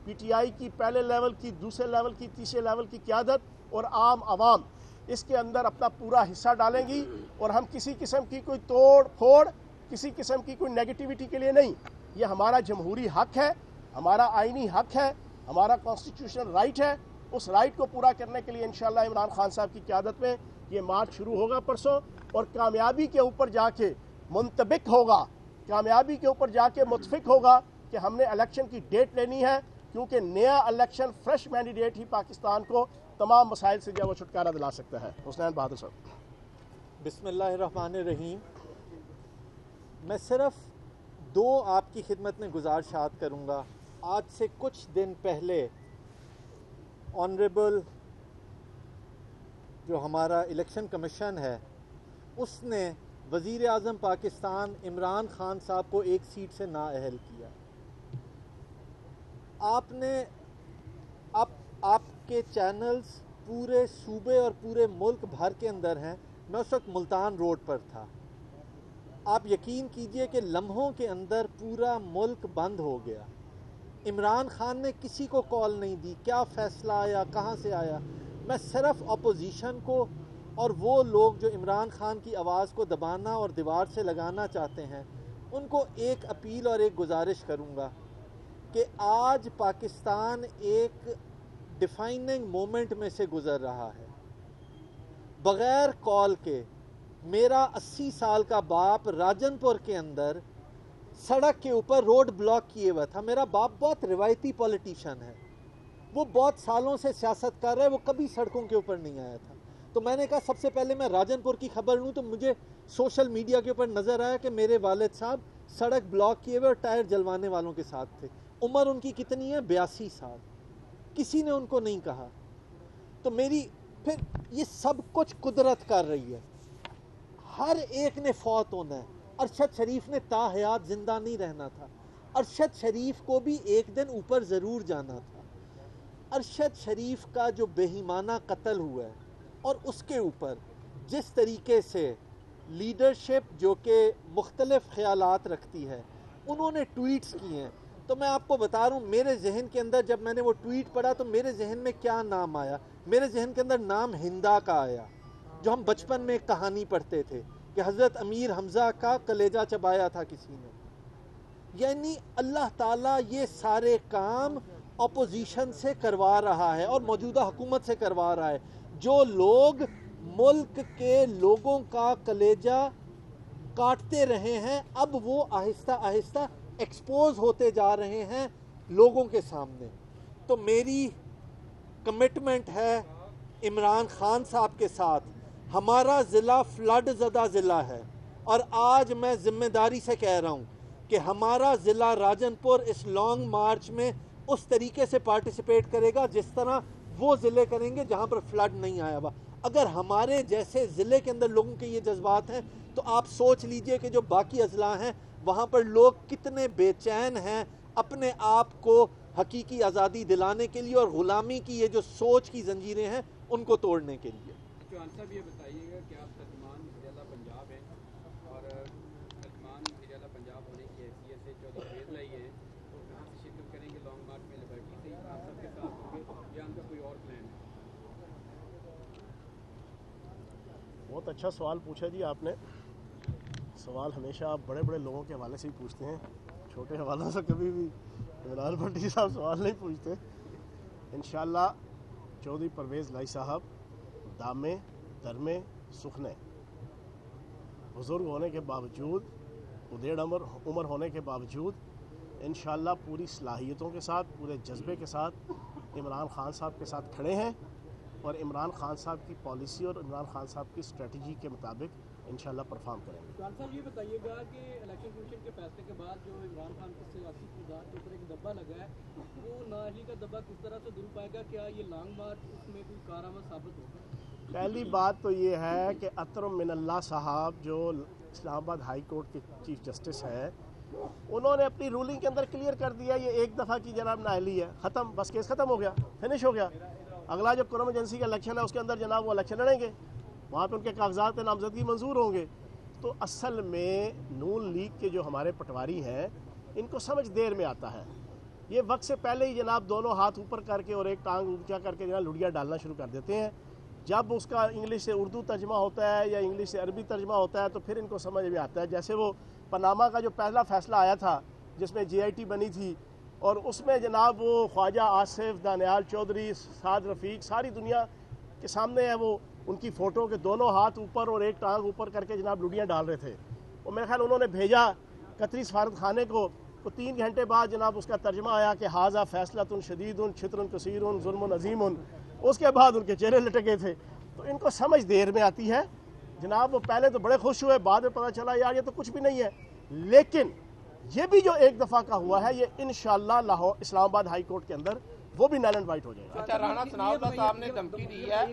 P T I کی پہلے level کی، دوسرے لیول کی، تیسرے لیول کی قیادت اور عام عوام اس کے اندر اپنا پورا حصہ ڈالیں گی، اور ہم کسی قسم کی کوئی توڑ پھوڑ، کسی قسم کی کوئی نیگیٹیوٹی کے لیے نہیں. یہ ہمارا جمہوری حق ہے، ہمارا آئینی حق ہے، ہمارا کانسٹیٹیوشنل رائٹ ہے. اس رائٹ کو پورا کرنے کے لیے انشاءاللہ عمران خان صاحب کی قیادت میں یہ مارچ شروع ہوگا پرسوں، اور کامیابی کے اوپر جا کے منطبق ہوگا، کامیابی کے اوپر جا کے متفق ہوگا کہ ہم نے الیکشن کی ڈیٹ لینی ہے، کیونکہ نیا الیکشن فریش مینڈیٹ ہی پاکستان کو تمام مسائل سے جو وہ چھٹکارا دلا سکتا ہے. حسنین بہادر صاحب. بسم اللہ الرحمن الرحیم. میں صرف دو آپ کی خدمت میں گزارشات کروں گا. آج سے کچھ دن پہلے آنریبل جو ہمارا الیکشن کمیشن ہے اس نے وزیر اعظم پاکستان عمران خان صاحب کو ایک سیٹ سے نااہل کیا. آپ نے آپ کے چینلز پورے صوبے اور پورے ملک بھر کے اندر ہیں. میں اس وقت ملتان روڈ پر تھا. آپ یقین کیجئے کہ لمحوں کے اندر پورا ملک بند ہو گیا. عمران خان نے کسی کو کال نہیں دی. کیا فیصلہ آیا، کہاں سے آیا؟ میں صرف اپوزیشن کو اور وہ لوگ جو عمران خان کی آواز کو دبانا اور دیوار سے لگانا چاہتے ہیں ان کو ایک اپیل اور ایک گزارش کروں گا کہ آج پاکستان ایک ڈیفائننگ مومنٹ میں سے گزر رہا ہے. بغیر کال کے میرا 80 سال کا باپ راجن پور کے اندر سڑک کے اوپر روڈ بلاک کیے ہوا تھا. میرا باپ بہت روایتی پولیٹیشین ہے، وہ بہت سالوں سے سیاست کر رہا ہے، وہ کبھی سڑکوں کے اوپر نہیں آیا تھا. تو میں نے کہا سب سے پہلے میں راجن پور کی خبر لوں. تو مجھے سوشل میڈیا کے اوپر نظر آیا کہ میرے والد صاحب سڑک بلاک کیے ہوئے اور ٹائر جلوانے والوں کے ساتھ تھے. عمر ان کی کتنی ہے؟ 82 سال. کسی نے ان کو نہیں کہا. تو پھر یہ سب کچھ قدرت کر رہی ہے. ہر ایک نے فوت ہونا ہے. ارشد شریف نے تا حیات زندہ نہیں رہنا تھا. ارشد شریف کو بھی ایک دن اوپر ضرور جانا تھا. ارشد شریف کا جو بےایمانہ قتل ہوا ہے اور اس کے اوپر جس طریقے سے لیڈرشپ جو کہ مختلف خیالات رکھتی ہے انہوں نے ٹویٹس کیے ہیں. تو میں آپ کو بتا رہا ہوں میرے ذہن کے اندر جب میں نے وہ ٹویٹ پڑھا تو میرے ذہن میں کیا نام آیا؟ میرے ذہن کے اندر نام ہندا کا آیا، جو ہم بچپن میں ایک کہانی پڑھتے تھے کہ حضرت امیر حمزہ کا کلیجہ چبایا تھا کسی نے. یعنی اللہ تعالیٰ یہ سارے کام اپوزیشن سے کروا رہا ہے اور موجودہ حکومت سے کروا رہا ہے. جو لوگ ملک کے لوگوں کا کلیجہ کاٹتے رہے ہیں اب وہ آہستہ آہستہ ایکسپوز ہوتے جا رہے ہیں لوگوں کے سامنے. تو میری کمٹمنٹ ہے عمران خان صاحب کے ساتھ. ہمارا ضلع فلڈ زدہ ضلع ہے اور آج میں ذمہ داری سے کہہ رہا ہوں کہ ہمارا ضلع راجن پور اس لانگ مارچ میں اس طریقے سے پارٹیسپیٹ کرے گا جس طرح وہ ضلع کریں گے جہاں پر فلڈ نہیں آیا ہوا. اگر ہمارے جیسے ضلع کے اندر لوگوں کے یہ جذبات ہیں تو آپ سوچ لیجئے کہ جو باقی اضلاع ہیں وہاں پر لوگ کتنے بے چین ہیں اپنے آپ کو حقیقی آزادی دلانے کے لیے اور غلامی کی یہ جو سوچ کی زنجیریں ہیں ان کو توڑنے کے لیے. چوہان صاحب یہ بتائیے گا کہ آپ ترجمان وزیر پنجاب ہیں اور ترجمان وزیر پنجاب ہونے کی حیثیت سے 14 فیز لائی ہیں تو کہاں سے شرکت کریں گے؟ لانگ مارچ میں لبرٹی سے آپ سب کے ساتھ ہوں گے یا ان کا کوئی اور پلان ہے؟ بہت اچھا سوال پوچھا جی آپ نے. سوال ہمیشہ آپ بڑے بڑے لوگوں کے حوالے سے ہی پوچھتے ہیں، چھوٹے حوالوں سے کبھی بھی عمران بھٹی صاحب سوال نہیں پوچھتے. انشاءاللہ چودھری پرویز لائی صاحب دامے درمے سکھنے بزرگ ہونے کے باوجود، ادھیڑ عمر ہونے کے باوجود انشاءاللہ پوری صلاحیتوں کے ساتھ، پورے جذبے کے ساتھ عمران خان صاحب کے ساتھ کھڑے ہیں اور عمران خان صاحب کی پالیسی اور عمران خان صاحب کی اسٹریٹجی کے مطابق انشاءاللہ پرفارم کریں گے. چوہان صاحب یہ بتائیے گا کہ الیکشن کمیشن کے فیصلے کے بعد جو عمران خان کے سیاسی کردار کے اوپر ایک دبا لگا ہے وہ نااہلی کا دبا کس طرح سے دور پائے گا؟ کیا یہ لانگ مارچ اس میں کوئی کارآمد ثابت ہوگا؟ پہلی بات تو یہ ہے کہ اطہر من اللہ صاحب جو اسلام آباد ہائی کورٹ کے چیف جسٹس ہیں انہوں نے اپنی رولنگ کے اندر کلیئر کر دیا یہ ایک دفعہ کی جناب نااہلی ہے، ختم، بس کیس ختم ہو گیا، فنش ہو گیا. اگلا جو قومی ایجنسی کا الیکشن ہے اس کے اندر جناب وہ الیکشن لڑیں گے، وہاں پہ ان کے کاغذات نامزدگی منظور ہوں گے. تو اصل میں نون لیگ کے جو ہمارے پٹواری ہیں ان کو سمجھ دیر میں آتا ہے. یہ وقت سے پہلے ہی جناب دونوں ہاتھ اوپر کر کے اور ایک ٹانگ اونچا کر کے جناب لڑیاں ڈالنا شروع کر دیتے ہیں. جب اس کا انگلش سے اردو ترجمہ ہوتا ہے یا انگلش سے عربی ترجمہ ہوتا ہے تو پھر ان کو سمجھ میں آتا ہے. جیسے وہ پاناما کا جو پہلا فیصلہ آیا تھا جس میں جی آئی ٹی بنی تھی اور اس میں جناب وہ خواجہ آصف، دانیال چودھری، سعد رفیق ساری دنیا کے سامنے ہے وہ ان کی فوٹو کے دونوں ہاتھ اوپر اور ایک ٹانگ اوپر کر کے جناب لڑیاں ڈال رہے تھے. اور میرے خیال انہوں نے بھیجا قطری سفارت خانے کو، تو 3 گھنٹے بعد جناب اس کا ترجمہ آیا کہ حاضہ فیصلۃ شدید چھتر کثیر ظلم عظیم. اس کے بعد ان کے چہرے لٹکے تھے. تو ان کو سمجھ دیر میں آتی ہے جناب. وہ پہلے تو بڑے خوش ہوئے، بعد میں پتہ چلا یار یہ تو کچھ بھی نہیں ہے. لیکن یہ بھی جو ایک دفعہ کا ہوا ہے یہ انشاءاللہ لاہور اسلام آباد ہائی کورٹ کے اندر وہ بھی نل اینڈ وائٹ ہو جائے گا. اچھا، رانا ثناء اللہ صاحب نے دھمکی دی ہے.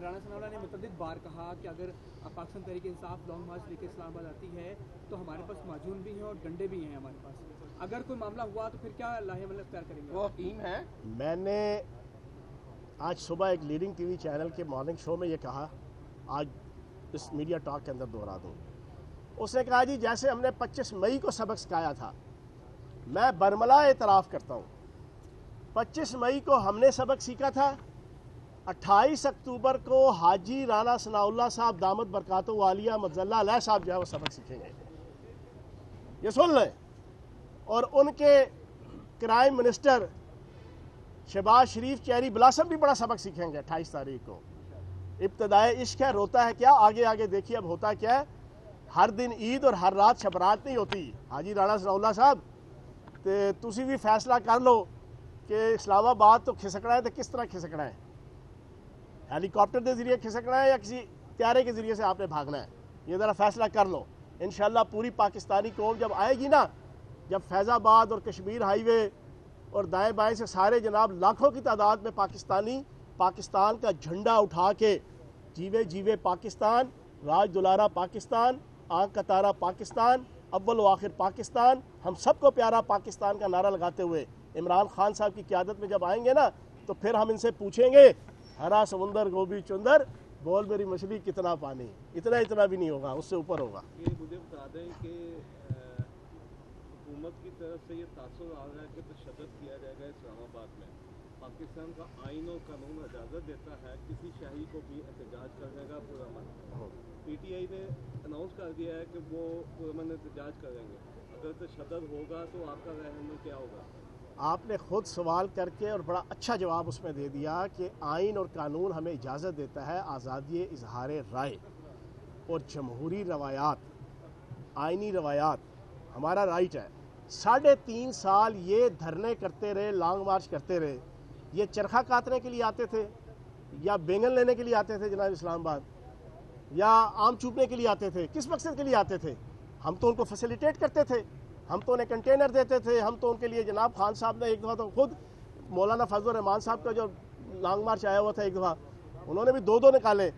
رانا ثناء اللہ نے متعدد بار کہا کہ اگر پاکستان تحریک انصاف لانگ مارچ لے کے اسلام آباد آتی ہے تو ہمارے پاس معجون بھی ہیں اور ڈنڈے بھی ہیں ہمارے پاس. اگر کوئی معاملہ ہوا تو پھر کیا لاہے عمل اختیار کریں گے؟ وہ حکیم ہے. میں نے آج صبح ایک لیڈنگ ٹی وی چینل کے مارننگ شو میں یہ کہا، آج اس میڈیا ٹاک کے اندر دہرا دوں. اس نے کہا جی جیسے ہم نے 25 مئی کو سبق سکھایا تھا، میں برملا اعتراف کرتا ہوں 25 مئی کو ہم نے سبق سیکھا تھا. 28 اکتوبر کو حاجی رانا ثناء اللہ صاحب دامت برکاتہ عالیہ مجزلہ علیہ صاحب جو ہے وہ سبق سیکھیں گے. یہ سن لیں. اور ان کے کرائم منسٹر شہباز شریف چیری بلاسم بھی بڑا سبق سیکھیں گے 28 تاریخ کو. ابتدائے عشق ہے، روتا ہے کیا، آگے آگے دیکھیے اب ہوتا کیا ہے. ہر دن عید اور ہر رات شبرات نہیں ہوتی. حاجی رانا ثناء اللہ صاحب تے تسی بھی فیصلہ کر لو کہ اسلام آباد تو کھسکنا ہے تو کس طرح کھسکنا ہے. ہیلی کاپٹر کے ذریعے کھسکنا ہے یا کسی طیارے کے ذریعے سے آپ نے بھاگنا ہے، یہ ذرا فیصلہ کر لو. انشاءاللہ پوری پاکستانی قوم جب آئے گی نا، جب فیض آباد اور کشمیر ہائی وے اور دائیں بائیں سے سارے جناب لاکھوں کی تعداد میں پاکستانی پاکستان کا جھنڈا اٹھا کے جیوے جیوے پاکستان، راج دلارا پاکستان، آنکھ کا تارا پاکستان، اول و آخر پاکستان، ہم سب کو پیارا پاکستان کا نعرہ لگاتے ہوئے عمران خان صاحب کی قیادت میں جب آئیں گے نا تو پھر ہم ان سے پوچھیں گے ہرا سمندر گوبھی چندر بول میری مچھلی کتنا پانی. اتنا بھی نہیں ہوگا، اس سے اوپر ہوگا. یہ مجھے بتا دیں کہ حکومت کی طرف سے یہ تاثر آ رہا ہے کہ تشدد کیا جائے گا اسلام آباد میں. پاکستان کا آئین اور قانون اجازت دیتا ہے کسی شہری کو بھی احتجاج کرنے کا پرامن. پی ٹی آئی نے اناؤنس کر دیا ہے کہ وہ پرامن احتجاج کریں گے. اگر تشدد ہوگا تو آپ کا رد عمل کیا ہوگا؟ آپ نے خود سوال کر کے اور بڑا اچھا جواب اس میں دے دیا کہ آئین اور قانون ہمیں اجازت دیتا ہے آزادی اظہار رائے اور جمہوری روایات، آئینی روایات ہمارا رائٹ ہے. 3.5 سال یہ دھرنے کرتے رہے، لانگ مارچ کرتے رہے. یہ چرخہ کاٹنے کے لیے آتے تھے یا بینگن لینے کے لیے آتے تھے جناب اسلام آباد، یا آم چوبنے کے لیے آتے تھے؟ کس مقصد کے لیے آتے تھے؟ ہم تو ان کو فیسیلیٹیٹ کرتے تھے، ہم تو انہیں کنٹینر دیتے تھے، ہم تو ان کے لیے جناب خان صاحب نے ایک دفعہ تو خود مولانا فضل الرحمان صاحب کا جو لانگ مارچ آیا ہوا تھا ایک دفعہ انہوں نے بھی 2 نکالے.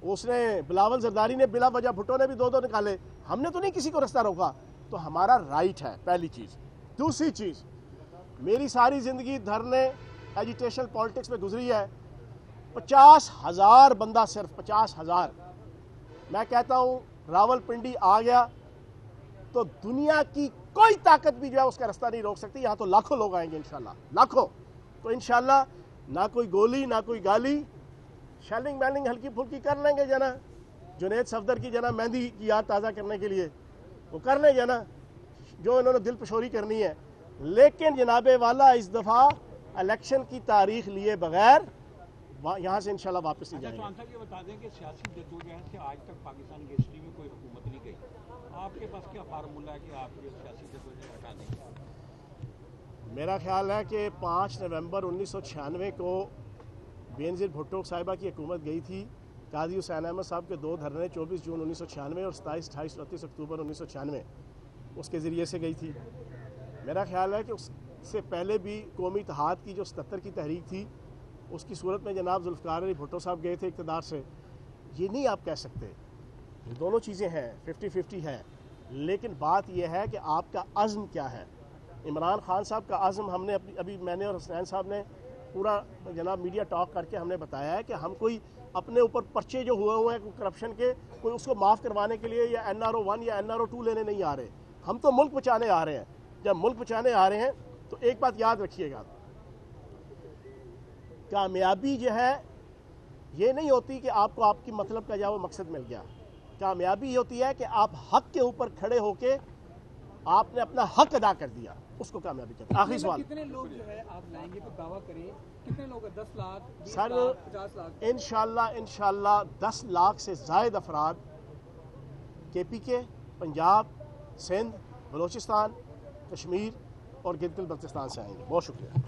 اس نے بلاول زرداری نے بلا وجہ بھٹو نے بھی 2 نکالے. ہم نے تو نہیں کسی کو رستہ روکا. تو ہمارا رائٹ ہے پہلی چیز. دوسری چیز، میری ساری زندگی دھرنے ایجیٹیشن پالیٹکس میں گزری ہے. 50,000 بندہ، صرف 50,000. میں کہتا ہوں راول پنڈی آ گیا تو دنیا کی کوئی طاقت بھی جو ہے اس کا رستہ نہیں روک سکتی. یہاں تو لاکھوں لوگ آئیں گے انشاءاللہ، لاکھوں. تو انشاءاللہ نہ کوئی گولی نہ کوئی گالی، شیلنگ میلنگ ہلکی پھلکی کر لیں گے جنا. جنید صفدر کی جنا مہندی کی یاد تازہ کرنے کے لیے وہ کر لیں جنا جو انہوں نے دل پشوری کرنی ہے. لیکن جناب والا اس دفعہ الیکشن کی تاریخ لیے بغیر یہاں سے انشاءاللہ واپس نہیں جائیں گے. صاحب یہ بتا دیں کہ سیاسی جدوجہد سے آج تک پاکستان کی ہسٹری میں کوئی حکومت نہیں گئی. آپ کے پاس کیا فارمولہ ہے کہ آپ یہ سیاسی جدوجہد ہٹا دیں گے؟ میرا خیال ہے کہ 5 نومبر 1996 کو بینظیر بھٹو صاحبہ کی حکومت گئی تھی. قاضی حسین احمد صاحب کے 2 دھرنے 24 جون 1996 اور 27, 28, 29 اکتوبر 1996 اس کے ذریعے سے گئی تھی. میرا خیال ہے کہ اس سے پہلے بھی قومی اتحاد کی جو 77 کی تحریک تھی اس کی صورت میں جناب ذوالفقار علی بھٹو صاحب گئے تھے اقتدار سے. یہ نہیں آپ کہہ سکتے. یہ دونوں چیزیں ہیں، 50-50 ہے. لیکن بات یہ ہے کہ آپ کا عزم کیا ہے. عمران خان صاحب کا عزم ہم نے ابھی میں نے اور حسین صاحب نے پورا جناب میڈیا ٹاک کر کے ہم نے بتایا ہے کہ ہم کوئی اپنے اوپر پرچے جو ہوئے ہیں کرپشن کے کوئی اس کو معاف کروانے کے لیے یا NRO 1 یا NRO 2 لینے نہیں آ رہے. ہم تو ملک بچانے آ رہے ہیں. جب ملک بچانے آ رہے ہیں تو ایک بات یاد رکھیے گا، کامیابی جو ہے یہ نہیں ہوتی کہ آپ کو آپ کی مطلب کا جاؤ مقصد مل گیا. کامیابی یہ ہوتی ہے کہ آپ حق کے اوپر کھڑے ہو کے آپ نے اپنا حق ادا کر دیا، اس کو کامیابی کہتے ہیں. آخری سوال کتنے لوگ جو ہے آپ لائیں گے تو دعویٰ کریں کتنے لوگ 10 لاکھ 20 سر لاکھ 50 لاکھ؟ انشاءاللہ 10 لاکھ سے زائد افراد کے پی کے، پنجاب، سندھ، بلوچستان، کشمیر اور گلگت بلتستان سے آئیں گے. بہت شکریہ.